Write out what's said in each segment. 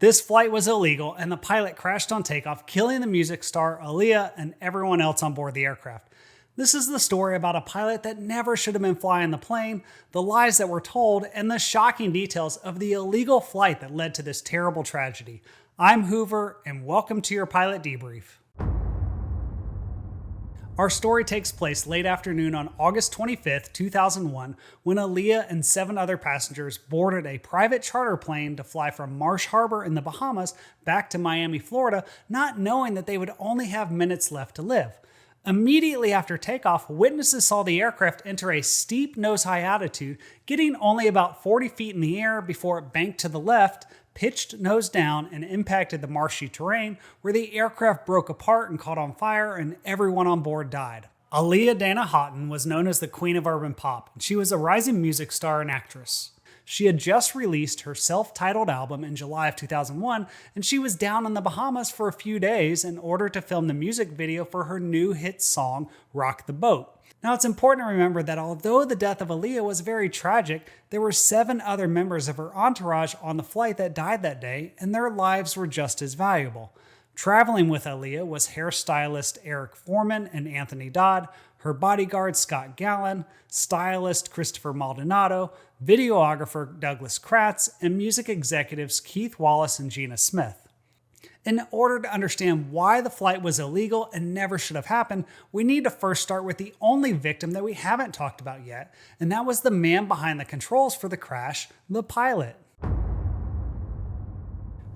This flight was illegal and the pilot crashed on takeoff, killing the music star Aaliyah and everyone else on board the aircraft. This is the story about a pilot that never should have been flying the plane, the lies that were told, and the shocking details of the illegal flight that led to this terrible tragedy. I'm Hoover, and welcome to your Pilot Debrief. Our story takes place late afternoon on August 25th, 2001, when Aaliyah and 7 other passengers boarded a private charter plane to fly from Marsh Harbor in the Bahamas back to Miami, Florida, not knowing that they would only have minutes left to live. Immediately after takeoff, witnesses saw the aircraft enter a steep nose-high altitude, getting only about 40 feet in the air before it banked to the left, pitched nose down, and impacted the marshy terrain, where the aircraft broke apart and caught on fire, and everyone on board died. Aaliyah Dana Houghton was known as the Queen of Urban Pop, and she was a rising music star and actress. She had just released her self-titled album in July of 2001, and she was down in the Bahamas for a few days in order to film the music video for her new hit song, Rock the Boat. Now, it's important to remember that although the death of Aaliyah was very tragic, there were 7 other members of her entourage on the flight that died that day, and their lives were just as valuable. Traveling with Aaliyah was hairstylist Eric Foreman and Anthony Dodd, her bodyguard Scott Gallen, stylist Christopher Maldonado, videographer Douglas Kratz, and music executives Keith Wallace and Gina Smith. In order to understand why the flight was illegal and never should have happened, we need to first start with the only victim that we haven't talked about yet, and that was the man behind the controls for the crash, the pilot.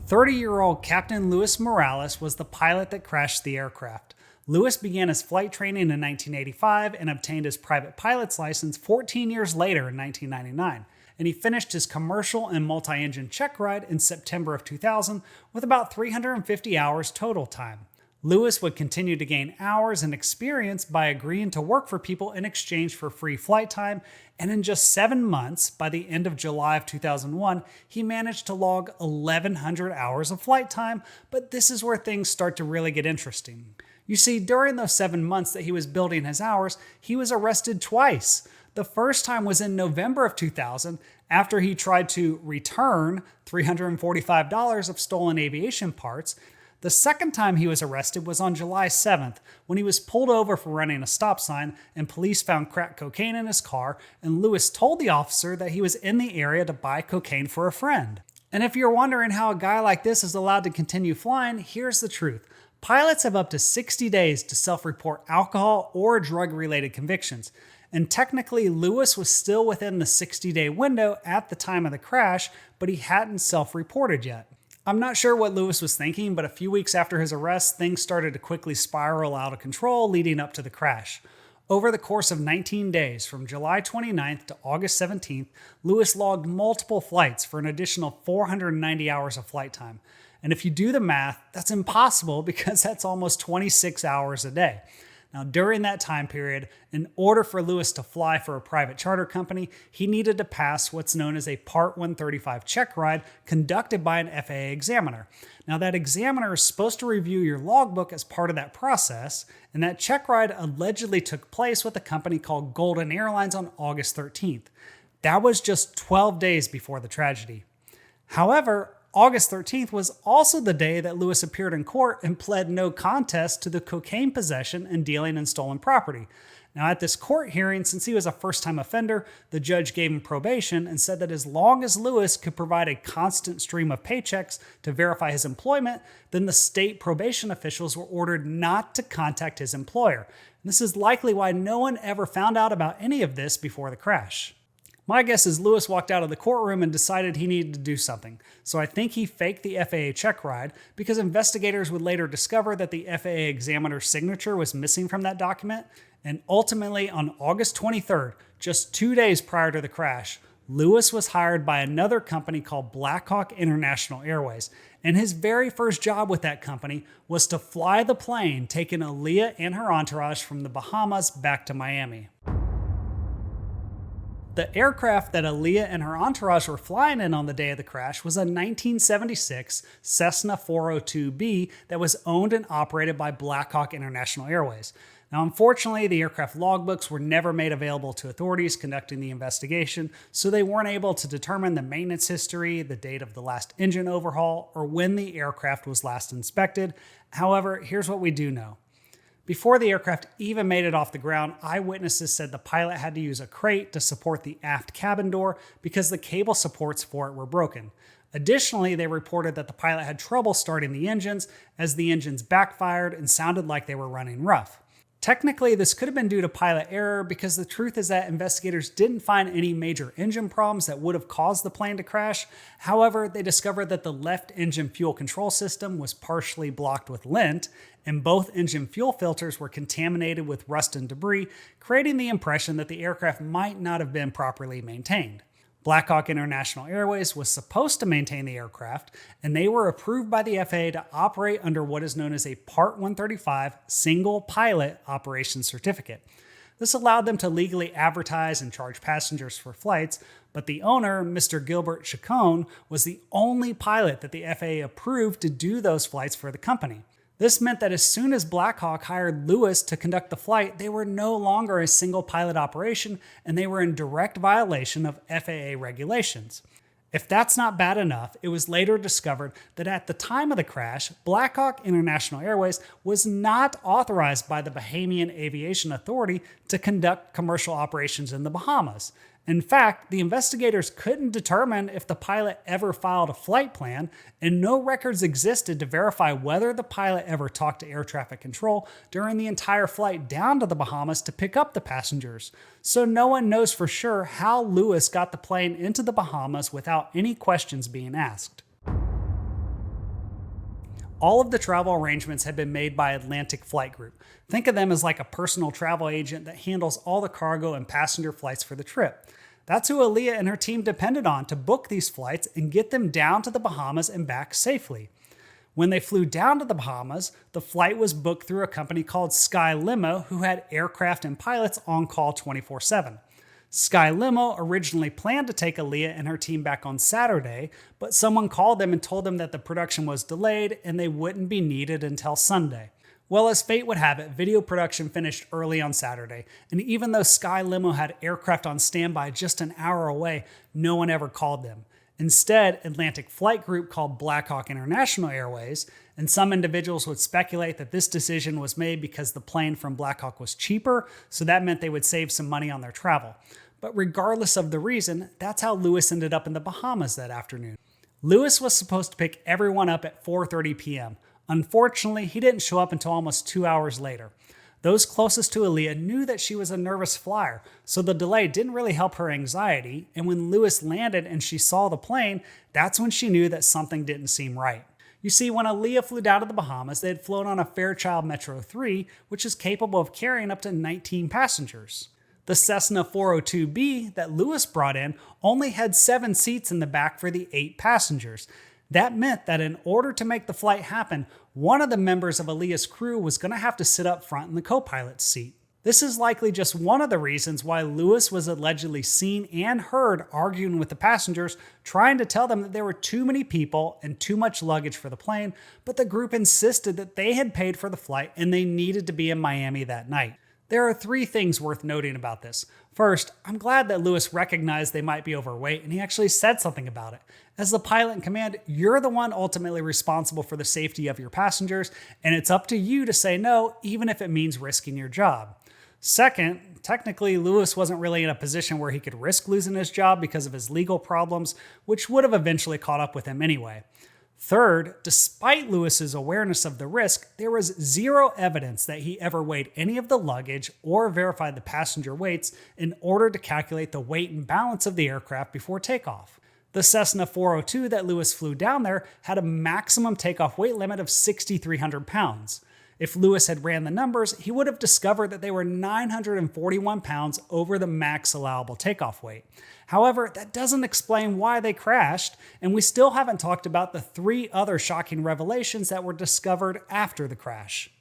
30-year-old Captain Luis Morales was the pilot that crashed the aircraft. Lewis began his flight training in 1985 and obtained his private pilot's license 14 years later in 1999. And he finished his commercial and multi-engine check ride in September of 2000 with about 350 hours total time. Lewis would continue to gain hours and experience by agreeing to work for people in exchange for free flight time, and in just 7 months, by the end of July of 2001, he managed to log 1,100 hours of flight time, but this is where things start to really get interesting. You see, during those 7 months that he was building his hours, he was arrested twice. The first time was in November of 2000 after he tried to return $345 of stolen aviation parts. The second time he was arrested was on July 7th when he was pulled over for running a stop sign and police found crack cocaine in his car, and Lewis told the officer that he was in the area to buy cocaine for a friend. And if you're wondering how a guy like this is allowed to continue flying, here's the truth. Pilots have up to 60 days to self-report alcohol or drug-related convictions. And technically, Lewis was still within the 60-day window at the time of the crash, but he hadn't self-reported yet. I'm not sure what Lewis was thinking, but a few weeks after his arrest, things started to quickly spiral out of control leading up to the crash. Over the course of 19 days, from July 29th to August 17th, Lewis logged multiple flights for an additional 490 hours of flight time. And if you do the math, that's impossible because that's almost 26 hours a day. Now, during that time period, in order for Lewis to fly for a private charter company, he needed to pass what's known as a Part 135 check ride conducted by an FAA examiner. Now, that examiner is supposed to review your logbook as part of that process, and that check ride allegedly took place with a company called Golden Airlines on August 13th. That was just 12 days before the tragedy. However, August 13th was also the day that Lewis appeared in court and pled no contest to the cocaine possession and dealing in stolen property. Now, at this court hearing, since he was a first-time offender, the judge gave him probation and said that as long as Lewis could provide a constant stream of paychecks to verify his employment, then the state probation officials were ordered not to contact his employer. And this is likely why no one ever found out about any of this before the crash. My guess is Lewis walked out of the courtroom and decided he needed to do something. So I think he faked the FAA check ride because investigators would later discover that the FAA examiner's signature was missing from that document. And ultimately, on August 23rd, just 2 days prior to the crash, Lewis was hired by another company called Blackhawk International Airways. And his very first job with that company was to fly the plane taking Aaliyah and her entourage from the Bahamas back to Miami. The aircraft that Aaliyah and her entourage were flying in on the day of the crash was a 1976 Cessna 402B that was owned and operated by Blackhawk International Airways. Now, unfortunately, the aircraft logbooks were never made available to authorities conducting the investigation, so they weren't able to determine the maintenance history, the date of the last engine overhaul, or when the aircraft was last inspected. However, here's what we do know. Before the aircraft even made it off the ground, eyewitnesses said the pilot had to use a crate to support the aft cabin door because the cable supports for it were broken. Additionally, they reported that the pilot had trouble starting the engines as the engines backfired and sounded like they were running rough. Technically, this could have been due to pilot error because the truth is that investigators didn't find any major engine problems that would have caused the plane to crash. However, they discovered that the left engine fuel control system was partially blocked with lint, and both engine fuel filters were contaminated with rust and debris, creating the impression that the aircraft might not have been properly maintained. Black Hawk International Airways was supposed to maintain the aircraft, and they were approved by the FAA to operate under what is known as a Part 135 Single Pilot Operation Certificate. This allowed them to legally advertise and charge passengers for flights, but the owner, Mr. Gilbert Chacon, was the only pilot that the FAA approved to do those flights for the company. This meant that as soon as Black Hawk hired Lewis to conduct the flight, they were no longer a single pilot operation and they were in direct violation of FAA regulations. If that's not bad enough, it was later discovered that at the time of the crash, Black Hawk International Airways was not authorized by the Bahamian Aviation Authority to conduct commercial operations in the Bahamas. In fact, the investigators couldn't determine if the pilot ever filed a flight plan, and no records existed to verify whether the pilot ever talked to air traffic control during the entire flight down to the Bahamas to pick up the passengers. So no one knows for sure how Lewis got the plane into the Bahamas without any questions being asked. All of the travel arrangements had been made by Atlantic Flight Group. Think of them as like a personal travel agent that handles all the cargo and passenger flights for the trip. That's who Aaliyah and her team depended on to book these flights and get them down to the Bahamas and back safely. When they flew down to the Bahamas, the flight was booked through a company called Sky Limo, who had aircraft and pilots on call 24/7. Sky Limo originally planned to take Aaliyah and her team back on Saturday, but someone called them and told them that the production was delayed and they wouldn't be needed until Sunday. Well, as fate would have it, video production finished early on Saturday, and even though Sky Limo had aircraft on standby just an hour away, no one ever called them. Instead, Atlantic Flight Group called Black Hawk International Airways, and some individuals would speculate that this decision was made because the plane from Black Hawk was cheaper, so that meant they would save some money on their travel. But regardless of the reason, that's how Lewis ended up in the Bahamas that afternoon. Lewis was supposed to pick everyone up at 4:30 p.m. Unfortunately, he didn't show up until almost 2 hours later. Those closest to Aaliyah knew that she was a nervous flyer, so the delay didn't really help her anxiety, and when Lewis landed and she saw the plane, that's when she knew that something didn't seem right. You see, when Aaliyah flew down to the Bahamas, they had flown on a Fairchild Metro 3, which is capable of carrying up to 19 passengers. The Cessna 402B that Lewis brought in only had 7 seats in the back for the 8 passengers. That meant that in order to make the flight happen, one of the members of Aaliyah's crew was going to have to sit up front in the co-pilot's seat. This is likely just one of the reasons why Lewis was allegedly seen and heard arguing with the passengers, trying to tell them that there were too many people and too much luggage for the plane, but the group insisted that they had paid for the flight and they needed to be in Miami that night. There are 3 things worth noting about this. First, I'm glad that Lewis recognized they might be overweight and he actually said something about it. As the pilot in command, you're the one ultimately responsible for the safety of your passengers, and it's up to you to say no, even if it means risking your job. Second, technically, Lewis wasn't really in a position where he could risk losing his job because of his legal problems, which would have eventually caught up with him anyway. Third, despite Lewis's awareness of the risk, there was 0 evidence that he ever weighed any of the luggage or verified the passenger weights in order to calculate the weight and balance of the aircraft before takeoff. The Cessna 402 that Lewis flew down there had a maximum takeoff weight limit of 6,300 pounds. If Lewis had ran the numbers, he would have discovered that they were 941 pounds over the max allowable takeoff weight. However, that doesn't explain why they crashed, and we still haven't talked about the 3 other shocking revelations that were discovered after the crash.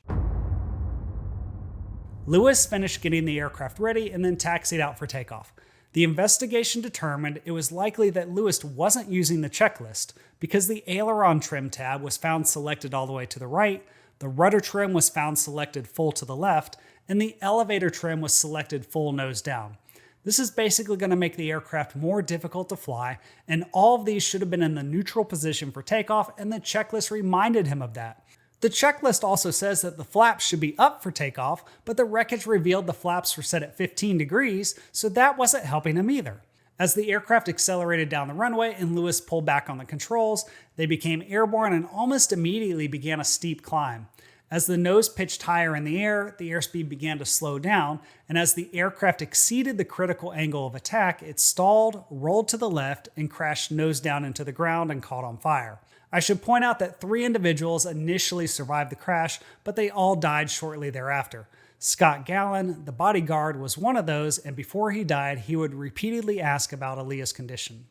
Lewis finished getting the aircraft ready and then taxied out for takeoff. The investigation determined it was likely that Lewis wasn't using the checklist because the aileron trim tab was found selected all the way to the right, The rudder trim was found selected full to the left, and the elevator trim was selected full nose down. This is basically going to make the aircraft more difficult to fly, and all of these should have been in the neutral position for takeoff, and the checklist reminded him of that. The checklist also says that the flaps should be up for takeoff, but the wreckage revealed the flaps were set at 15 degrees, so that wasn't helping him either. As the aircraft accelerated down the runway and Lewis pulled back on the controls, they became airborne and almost immediately began a steep climb. As the nose pitched higher in the air, the airspeed began to slow down, and as the aircraft exceeded the critical angle of attack, it stalled, rolled to the left, and crashed nose down into the ground and caught on fire. I should point out that 3 individuals initially survived the crash, but they all died shortly thereafter. Scott Gallen, the bodyguard, was one of those, and before he died, he would repeatedly ask about Aaliyah's condition.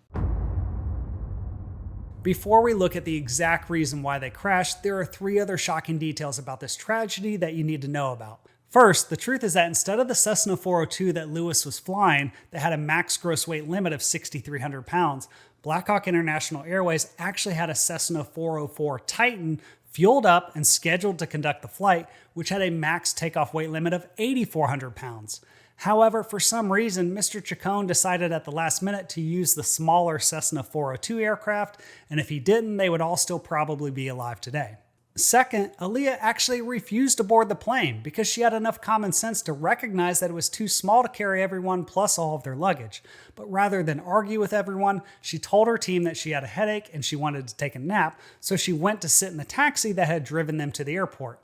Before we look at the exact reason why they crashed, there are 3 other shocking details about this tragedy that you need to know about. First, the truth is that instead of the Cessna 402 that Lewis was flying that had a max gross weight limit of 6,300 pounds, Black Hawk International Airways actually had a Cessna 404 Titan fueled up and scheduled to conduct the flight, which had a max takeoff weight limit of 8,400 pounds. However, for some reason, Mr. Chacon decided at the last minute to use the smaller Cessna 402 aircraft, and if he didn't, they would all still probably be alive today. Second, Aaliyah actually refused to board the plane because she had enough common sense to recognize that it was too small to carry everyone plus all of their luggage. But rather than argue with everyone, she told her team that she had a headache and she wanted to take a nap, so she went to sit in the taxi that had driven them to the airport.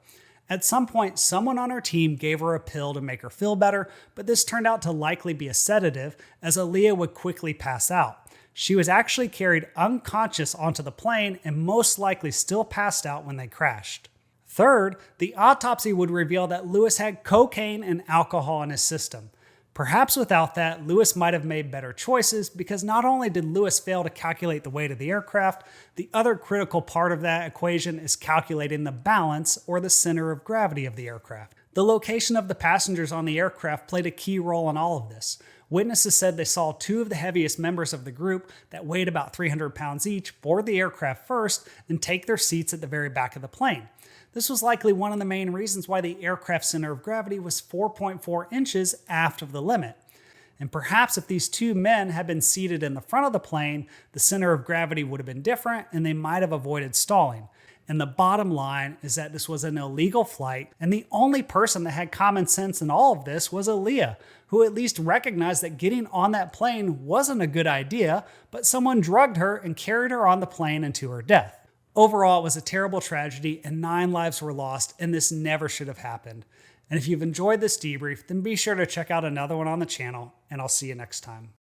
At some point, someone on her team gave her a pill to make her feel better, but this turned out to likely be a sedative, as Aaliyah would quickly pass out. She was actually carried unconscious onto the plane and most likely still passed out when they crashed. Third, the autopsy would reveal that Lewis had cocaine and alcohol in his system. Perhaps without that, Lewis might have made better choices, because not only did Lewis fail to calculate the weight of the aircraft, the other critical part of that equation is calculating the balance, or the center of gravity of the aircraft. The location of the passengers on the aircraft played a key role in all of this. Witnesses said they saw 2 of the heaviest members of the group that weighed about 300 pounds each board the aircraft first and take their seats at the very back of the plane. This was likely one of the main reasons why the aircraft's center of gravity was 4.4 inches aft of the limit. And perhaps if these 2 men had been seated in the front of the plane, the center of gravity would have been different and they might have avoided stalling. And the bottom line is that this was an illegal flight, and the only person that had common sense in all of this was Aaliyah, who at least recognized that getting on that plane wasn't a good idea, but someone drugged her and carried her on the plane into her death. Overall, it was a terrible tragedy, and 9 lives were lost, and this never should have happened. And if you've enjoyed this debrief, then be sure to check out another one on the channel, and I'll see you next time.